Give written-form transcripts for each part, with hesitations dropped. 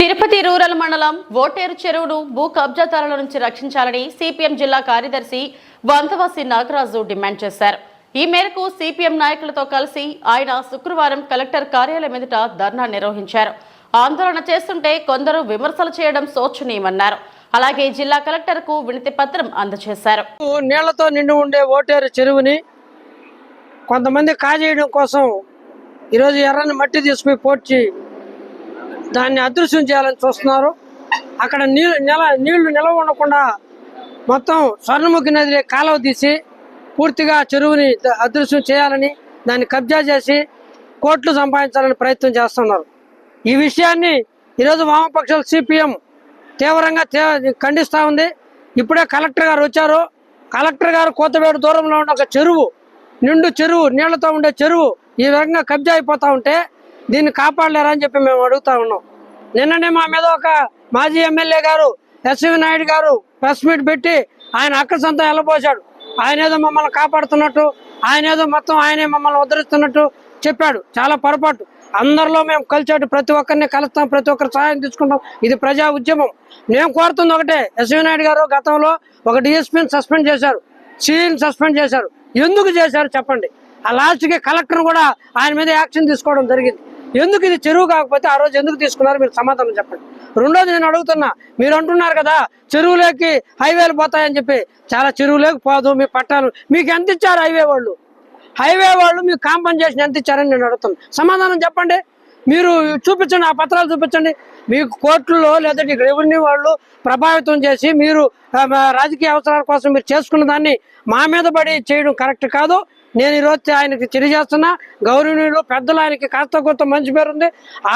Tirupati rural మండలం voter చెరువును భూ కబ్జాదారుల నుంచి రక్షించాలని సిపిఎం జిల్లా కార్యదర్శి వంతవాసి నాగరాజు డిమాండ్ చేశారు. ఈ మేరకు సిపిఎం నాయకులతో కలిసి ఆయన శుక్రవారం కలెక్టర్ కార్యాలయం ఎదుట ధర్నా నిర్వహించారు. ఆందోళన చేస్తుంటే కొందరు విమర్శలు చేయడం శోచనీయమన్నారు. అలాగే జిల్లా కలెక్టర్ కు వినతి పత్రం అందజేశారు. నీళ్లతో నిండి ఉండే ఓటేరు చెరువుని కొంతమంది కాజేయడం కోసం ఈరోజు ఎర్రని మట్టి తీసుకుని పోడ్చి దాన్ని అదృశ్యం చేయాలని చూస్తున్నారు. అక్కడ నీళ్లు నిలవ ఉండకుండా మొత్తం స్వర్ణముఖి నది కాలువ తీసి పూర్తిగా చెరువుని అదృశ్యం చేయాలని, దాన్ని కబ్జా చేసి కోట్లు సంపాదించాలని ప్రయత్నం చేస్తున్నారు. ఈ విషయాన్ని ఈరోజు వామపక్షాల సిపిఎం తీవ్రంగా ఖండిస్తూ ఉంది. ఇప్పుడే కలెక్టర్ గారు వచ్చారు. కలెక్టర్ గారు కోతవేడు దూరంలో ఉన్న ఒక చెరువు, నిండు చెరువు, నీళ్లతో ఉండే చెరువు ఈ విధంగా కబ్జా అయిపోతూ ఉంటే దీన్ని కాపాడలేరా అని చెప్పి మేము అడుగుతా ఉన్నాం. నిన్ననే మా మీద ఒక మాజీ ఎమ్మెల్యే గారు ఎస్వి నాయుడు గారు ప్రెస్ మీట్ పెట్టి ఆయన అక్కసంతా వెళ్ళబోసాడు. ఆయన ఏదో మమ్మల్ని కాపాడుతున్నట్టు, ఆయన ఏదో మొత్తం ఆయనే మమ్మల్ని ఉద్ధరిస్తున్నట్టు చెప్పాడు. చాలా పొరపాటు. అందరిలో మేము కలిసేట్టు ప్రతి ఒక్కరిని కలుస్తాం, ప్రతి ఒక్కరి సహాయం తీసుకుంటాం. ఇది ప్రజా ఉద్యమం. నేను కోరుతుంది ఒకటే, ఎస్వి నాయుడు గారు గతంలో ఒక డిఎస్పీని సస్పెండ్ చేశారు, సిఈని సస్పెండ్ చేశారు. ఎందుకు చేశారు చెప్పండి? ఆ లాస్ట్కి కలెక్టర్ కూడా ఆయన మీద యాక్షన్ తీసుకోవడం జరిగింది. ఎందుకు ఇది చెరువు కాకపోతే ఆ రోజు ఎందుకు తీసుకున్నారు? మీరు సమాధానం చెప్పండి. రెండోది నేను అడుగుతున్నా, మీరు అంటున్నారు కదా చెరువులోకి హైవేలు పోతాయని చెప్పి. చాలా చెరువులోకి పోదు మీ పట్టాలు. మీకు ఎంత ఇచ్చారు హైవే వాళ్ళు మీకు కాంపన్సేషన్ ఎంత ఇచ్చారని నేను అడుగుతున్నాను. సమాధానం చెప్పండి. మీరు చూపించండి, ఆ పత్రాలు చూపించండి. మీకు కోర్టులో లేదా రెవెన్యూ వాళ్ళు ప్రభావితం చేసి మీరు రాజకీయ అవసరాల కోసం మీరు చేసుకున్న దాన్ని మా మీద పడి చేయడం కరెక్ట్ కాదు. నేను ఈరోజు ఆయనకి తెలియజేస్తున్నా, గౌరవనీయులు పెద్దలు, ఆయనకి కాస్త కొంత మంచి పేరుంది.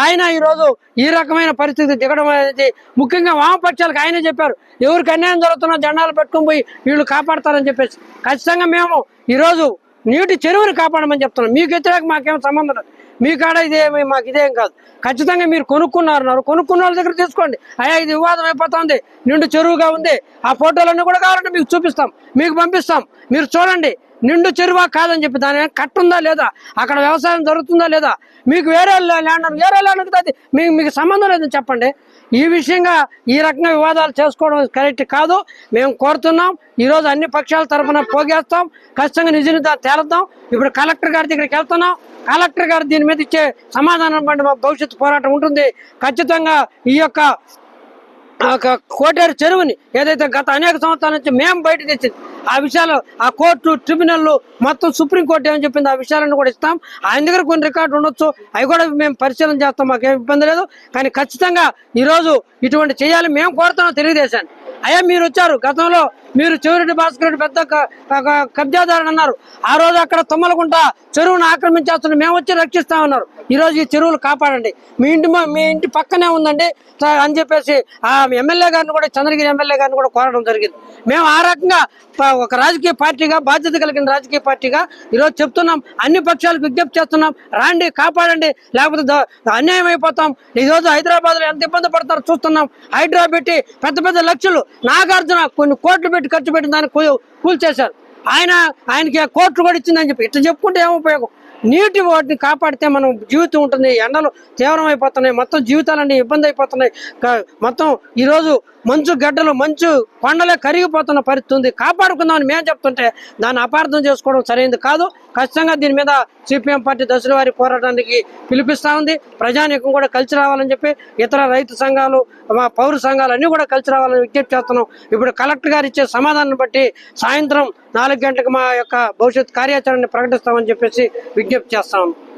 ఆయన ఈరోజు ఈ రకమైన పరిస్థితి దిగడం అనేది ముఖ్యంగా వామపక్షాలకు ఆయనే చెప్పారు. ఎవరికి అన్యాయం జరుగుతున్నా జెండాలు పెట్టుకుని పోయి వీళ్ళు కాపాడతారని చెప్పేసి. ఖచ్చితంగా మేము ఈరోజు నీటి చెరువుని కాపాడమని చెప్తున్నాం. మీకు వ్యతిరేక మాకేం సంబంధం లేదు. మీ కాడ ఇదేమి మాకు ఇదేం కాదు. ఖచ్చితంగా మీరు కొనుక్కున్న వాళ్ళ దగ్గర తీసుకోండి. అయ్యా ఇది వివాదం అయిపోతుంది, నిండు చెరువుగా ఉంది, ఆ ఫోటోలన్నీ కూడా కావాలంటే మీకు చూపిస్తాం, మీకు పంపిస్తాం, మీరు చూడండి. నిండు చెరువా కాదని చెప్పి దాని కట్టుందా లేదా, అక్కడ వ్యవసాయం జరుగుతుందా లేదా, మీకు వేరే ల్యాండ్ అది మీకు సంబంధం లేదని చెప్పండి. ఈ విషయంగా ఈ రకంగా వివాదాలు చేసుకోవడం కరెక్ట్ కాదు. మేము కోరుతున్నాం. ఈరోజు అన్ని పక్షాల తరఫున పోగేస్తాం. ఖచ్చితంగా నిజాన్ని తేలుద్దాం. ఇప్పుడు కలెక్టర్ గారి దగ్గరికి వెళ్తున్నాం. కలెక్టర్ గారు దీని మీద ఇచ్చే సమాధానం బట్టి మా భవిష్యత్తు పోరాటం ఉంటుంది. ఖచ్చితంగా ఈ యొక్క కోటేరు చెరువుని ఏదైతే గత అనేక సంవత్సరాల నుంచి మేము బయట తెచ్చింది, ఆ విషయాలు ఆ కోర్టు ట్రిబ్యునల్ మొత్తం సుప్రీంకోర్టు ఏమని చెప్పింది, ఆ విషయాలను కూడా ఇస్తాం. ఆయన దగ్గర కొన్ని రికార్డు ఉండొచ్చు, అవి కూడా మేము పరిశీలన చేస్తాం, మాకేం ఇబ్బంది లేదు. కానీ ఖచ్చితంగా ఈరోజు ఇటువంటి చేయాలి మేము కోరుతున్నాం తెలుగుదేశాన్ని. అయ్యా మీరు వచ్చారు, గతంలో మీరు చెవిరెడ్డి భాస్కర్ రెడ్డి పెద్ద కబ్జాదారుని అన్నారు. ఆ రోజు అక్కడ తుమ్మలకుంట చెరువును ఆక్రమించేస్తున్న మేము వచ్చి రక్షిస్తామన్నారు. ఈరోజు ఈ చెరువులు కాపాడండి, మీ ఇంటి పక్కనే ఉందండి అని చెప్పేసి ఆ ఎమ్మెల్యే గారిని కూడా, చంద్రగిరి ఎమ్మెల్యే గారిని కూడా కోరడం జరిగింది. మేము ఆ రకంగా ఒక రాజకీయ పార్టీగా, బాధ్యత కలిగిన రాజకీయ పార్టీగా ఈరోజు చెప్తున్నాం. అన్ని పక్షాలకు విజ్ఞప్తి చేస్తున్నాం, రాండి కాపాడండి, లేకపోతే అన్యాయం అయిపోతాం. ఈరోజు హైదరాబాద్లో ఎంత ఇబ్బంది పడతారో చూస్తున్నాం. హైడ్రా పెట్టి పెద్ద పెద్ద లక్షలు, నాగార్జున కొన్ని కోట్లు పెట్టి ఖర్చు పెట్టి దాన్ని కూల్చేశారు. ఆయనకి కోట్లు కూడా ఇచ్చిందని చెప్పి ఇట్లా చెప్పుకుంటే ఏం ఉపయోగం? నీటి వాటిని కాపాడితే మనం జీవితం ఉంటుంది. ఎండలు తీవ్రం అయిపోతున్నాయి, మొత్తం జీవితాలన్నీ ఇబ్బంది అయిపోతున్నాయి. మొత్తం ఈరోజు మంచు గడ్డలు, మంచు కొండలే కరిగిపోతున్న పరిస్థితి ఉంది. కాపాడుకుందామని మేము చెప్తుంటే దాన్ని అపార్థం చేసుకోవడం సరైనది కాదు. ఖచ్చితంగా దీని మీద సిపిఎం పార్టీ దశల వారి పోరాటానికి పిలిపిస్తూ ఉంది. ప్రజానీకం కూడా కలిసి రావాలని చెప్పి, ఇతర రైతు సంఘాలు, మా పౌర సంఘాలు అన్నీ కూడా కలిసి రావాలని విజ్ఞప్తి చేస్తున్నాం. ఇప్పుడు కలెక్టర్ గారు ఇచ్చే సమాధానం బట్టి సాయంత్రం 4 గంటలకు మా యొక్క భవిష్యత్ కార్యాచరణని ప్రకటిస్తామని చెప్పేసి విజ్ఞప్తి చేస్తాం.